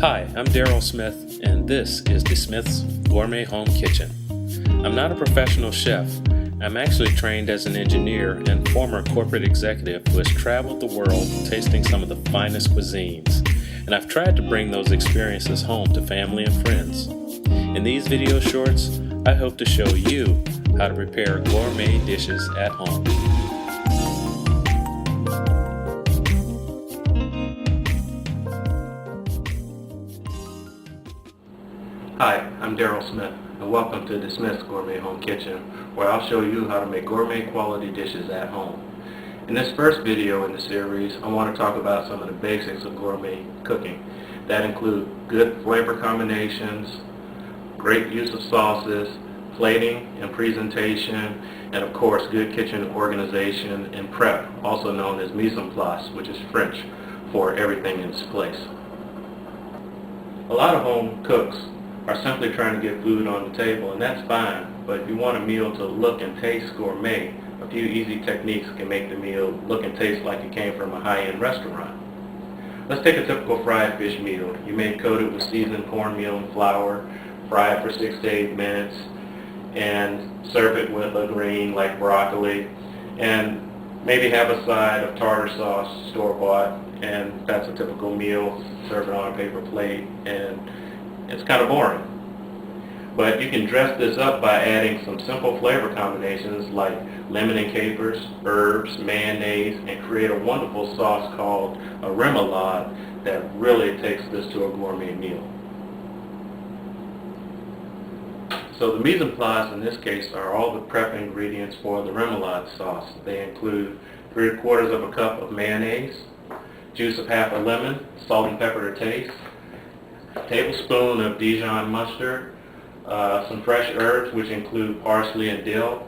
Hi, I'm Daryl Smith, and this is the Smith's Gourmet Home Kitchen. I'm not a professional chef. I'm actually trained as an engineer and former corporate executive who has traveled the world tasting some of the finest cuisines, and I've tried to bring those experiences home to family and friends. In these video shorts, I hope to show you how to prepare gourmet dishes at home. Hi, I'm Daryl Smith, and welcome to the Smith's Gourmet Home Kitchen, where I'll show you how to make gourmet quality dishes at home. In this first video in the series, I want to talk about some of the basics of gourmet cooking. That include good flavor combinations, great use of sauces, plating and presentation, and of course good kitchen organization and prep, also known as mise en place, which is French for everything in its place. A lot of home cooks are simply trying to get food on the table, and that's fine, but if you want a meal to look and taste gourmet, a few easy techniques can make the meal look and taste like it came from a high-end restaurant. Let's take a typical fried fish meal. You may coat it with seasoned cornmeal and flour, fry it for 6 to 8 minutes, and serve it with a green like broccoli, and maybe have a side of tartar sauce, store-bought, and that's a typical meal. Serve it on a paper plate, and it's kind of boring. But you can dress this up by adding some simple flavor combinations like lemon and capers, herbs, mayonnaise, and create a wonderful sauce called a remoulade that really takes this to a gourmet meal. So the mise en place in this case are all the prep ingredients for the remoulade sauce. They include 3/4 of a cup of mayonnaise, juice of half a lemon, salt and pepper to taste, a tablespoon of Dijon mustard, some fresh herbs which include parsley and dill.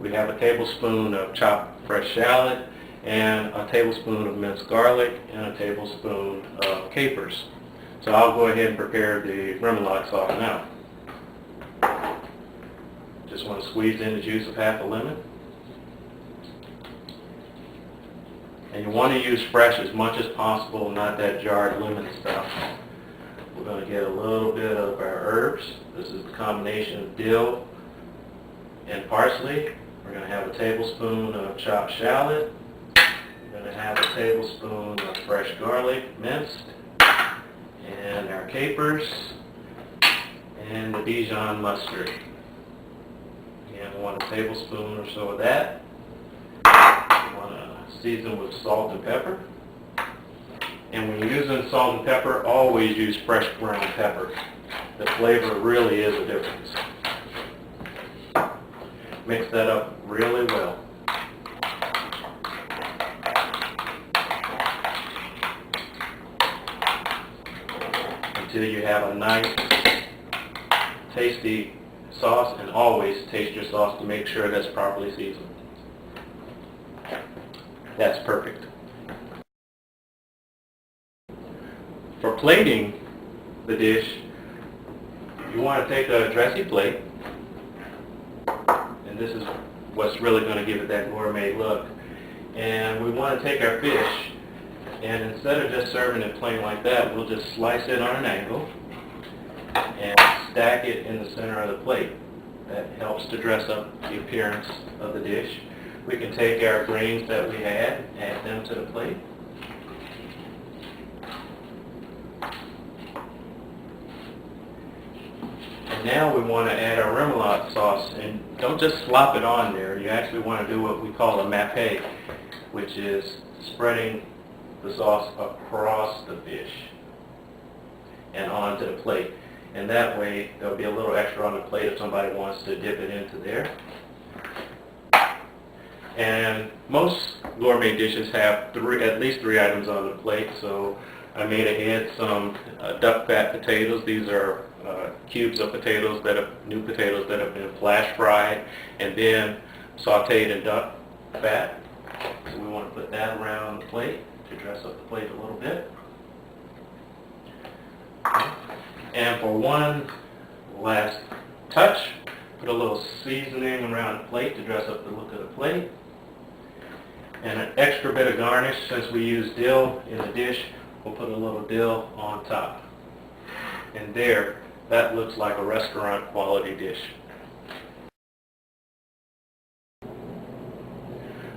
We have a tablespoon of chopped fresh shallot, and a tablespoon of minced garlic, and a tablespoon of capers. So I'll go ahead and prepare the remoulade sauce now. Just want to squeeze in the juice of half a lemon. And you want to use fresh as much as possible, not that jarred lemon stuff. We're going to get a little bit of our herbs. This is the combination of dill and parsley. We're going to have a tablespoon of chopped shallot. We're going to have a tablespoon of fresh garlic minced, and our capers, and the Dijon mustard. Again, we want a tablespoon or so of that. We want to season with salt and pepper. And when you're using salt and pepper, always use fresh ground pepper. The flavor really is a difference. Mix that up really well. Until you have a nice, tasty sauce, and always taste your sauce to make sure that's properly seasoned. That's perfect. For plating the dish, you want to take a dressy plate, and this is what's really going to give it that gourmet look. And we want to take our fish, and instead of just serving it plain like that, we'll just slice it on an angle and stack it in the center of the plate. That helps to dress up the appearance of the dish. We can take our greens that we had, add them to the plate. And now we want to add our remoulade sauce, and don't just slop it on there. You actually want to do what we call a mappé, which is spreading the sauce across the fish and onto the plate. And that way there'll be a little extra on the plate if somebody wants to dip it into there. And most gourmet dishes have at least three items on the plate, so I made ahead some duck fat potatoes. These are cubes of potatoes new potatoes that have been flash fried and then sauteed in duck fat. So we want to put that around the plate to dress up the plate a little bit. And for one last touch, put a little seasoning around the plate to dress up the look of the plate. And an extra bit of garnish, since we use dill in the dish, we'll put a little dill on top. And there, that looks like a restaurant quality dish.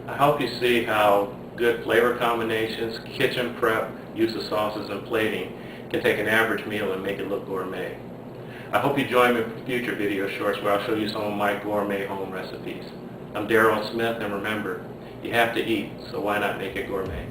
I hope you see how good flavor combinations, kitchen prep, use of sauces, and plating can take an average meal and make it look gourmet. I hope you join me for future video shorts where I'll show you some of my gourmet home recipes. I'm Darrell Smith, and remember, you have to eat, so why not make it gourmet?